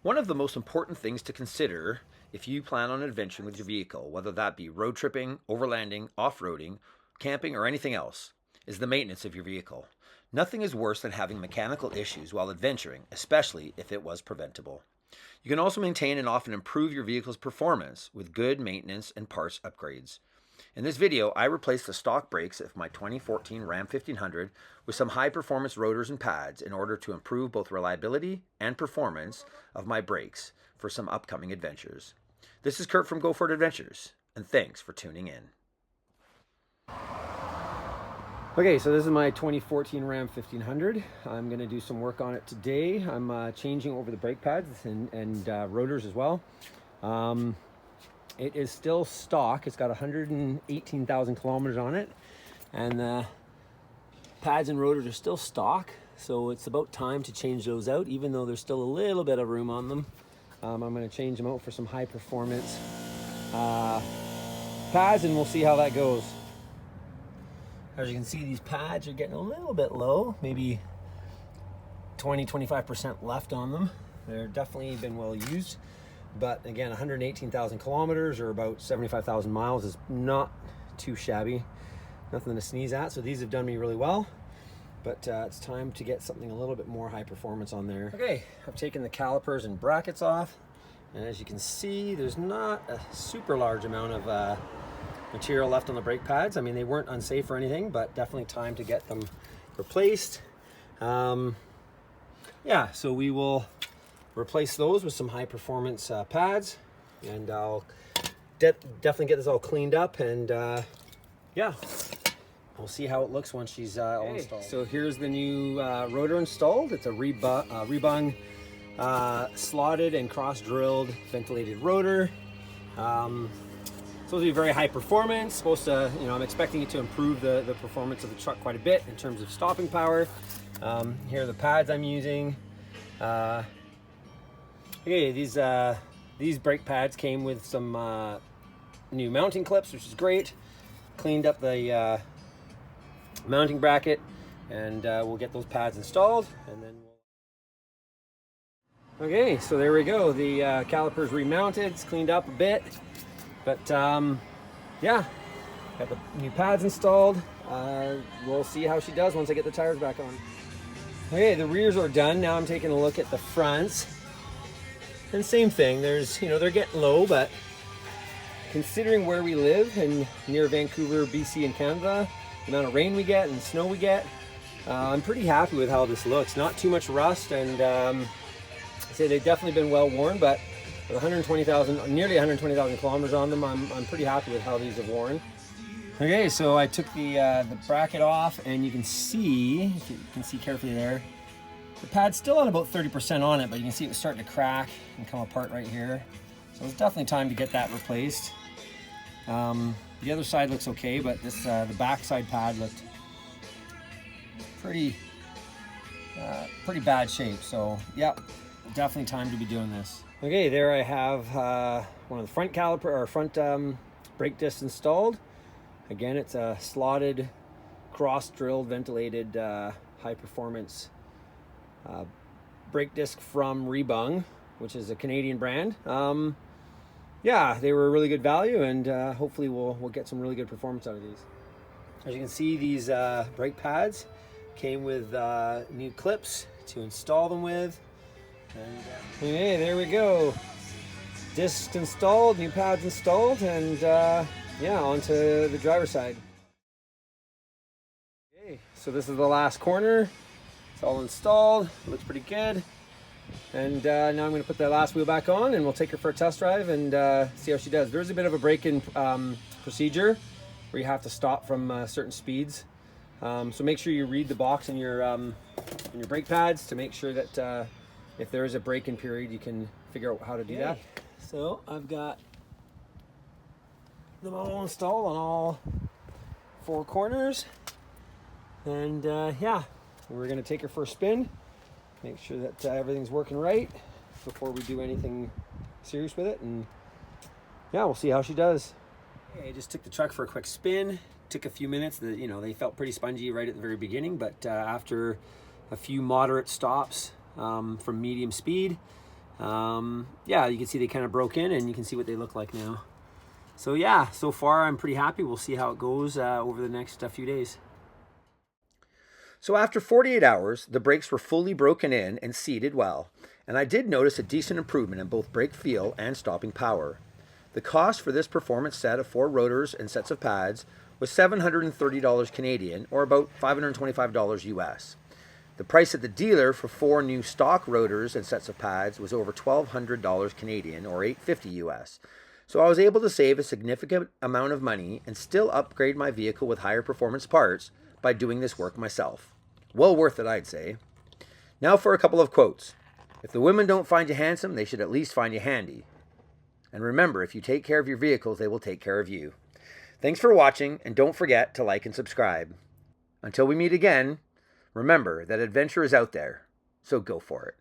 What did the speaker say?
One of the most important things to consider if you plan on adventuring with your vehicle, whether that be road tripping, overlanding, off-roading, camping, or anything else, is the maintenance of your vehicle. Nothing is worse than having mechanical issues while adventuring, especially if it was preventable. You can also maintain and often improve your vehicle's performance with good maintenance and parts upgrades. In this video, I replaced the stock brakes of my 2014 Ram 1500 with some high-performance rotors and pads in order to improve both reliability and performance of my brakes for some upcoming adventures. This is Kurt from Go For It Adventures, and thanks for tuning in. Okay, so this is my 2014 Ram 1500. I'm going to do some work on it today. I'm changing over the brake pads and rotors as well. It is still stock. It's got 118,000 kilometers on it, and the pads and rotors are still stock, so it's about time to change those out, even though there's still a little bit of room on them. I'm going to change them out for some high performance pads, and we'll see how that goes. As you can see, these pads are getting a little bit low, maybe 20-25% left on them. They're definitely been well used, but again, 118,000 kilometers or about 75,000 miles is not too shabby. Nothing to sneeze at. So these have done me really well, but it's time to get something a little bit more high performance on there. Okay, I've taken the calipers and brackets off, and as you can see, there's not a super large amount of material left on the brake pads. I mean, they weren't unsafe or anything, but definitely time to get them replaced. Yeah, so we will replace those with some high performance pads, and I'll definitely get this all cleaned up, and yeah, we'll see how it looks once she's all installed. So here's the new rotor installed. It's a Rebung slotted and cross drilled ventilated rotor. Supposed to be very high performance, supposed to, I'm expecting it to improve the performance of the truck quite a bit in terms of stopping power. Here are the pads I'm using. Okay, these brake pads came with some new mounting clips, which is great. Cleaned up the mounting bracket, and we'll get those pads installed, and then okay, so there we go. The calipers remounted, it's cleaned up a bit. But yeah, got the new pads installed. We'll see how she does once I get the tires back on. Okay, the rears are done. Now I'm taking a look at the fronts. And same thing, there's, they're getting low, but considering where we live and near Vancouver, BC and Canada, the amount of rain we get and snow we get, I'm pretty happy with how this looks. Not too much rust, and I'd say they've definitely been well worn, but with nearly 120,000 kilometers on them, I'm pretty happy with how these have worn. Okay, so I took the bracket off, and you can see, if you can see carefully there, the pad's still on about 30% on it, but you can see it was starting to crack and come apart right here. So it's definitely time to get that replaced. The other side looks okay, but this the back side pad looked pretty bad shape. So yeah, definitely time to be doing this. Okay, there I have one of the front caliper or front brake discs installed. Again, it's a slotted, cross-drilled, ventilated, high-performance brake disc from Rebung, which is a Canadian brand. Yeah, they were a really good value, and hopefully we'll get some really good performance out of these. As you can see, these brake pads came with new clips to install them with. And, okay, there we go. Discs installed, new pads installed, and yeah, onto the driver's side. Okay, so this is the last corner. It's all installed. Looks pretty good. And now I'm going to put the last wheel back on, and we'll take her for a test drive and see how she does. There's a bit of a break-in procedure where you have to stop from certain speeds. So make sure you read the box in your brake pads to make sure that if there is a break-in period, you can figure out how to do that. So I've got them all installed on all four corners, and yeah, we're going to take her for a spin, make sure that everything's working right before we do anything serious with it, and yeah, we'll see how she does. Okay, I just took the truck for a quick spin. Took a few minutes. They felt pretty spongy right at the very beginning, but after a few moderate stops, from medium speed. Yeah, you can see they kind of broke in, and you can see what they look like now. So yeah, so far I'm pretty happy. We'll see how it goes over the next few days. So after 48 hours, the brakes were fully broken in and seated well, and I did notice a decent improvement in both brake feel and stopping power. The cost for this performance set of 4 rotors and sets of pads was $730 Canadian, or about $525 US. The price at the dealer for 4 new stock rotors and sets of pads was over $1,200 Canadian, or $850 US. So I was able to save a significant amount of money and still upgrade my vehicle with higher performance parts by doing this work myself. Well worth it, I'd say. Now for a couple of quotes. If the women don't find you handsome, they should at least find you handy. And remember, if you take care of your vehicles, they will take care of you. Thanks for watching, and don't forget to like and subscribe. Until we meet again, remember that adventure is out there, so go for it.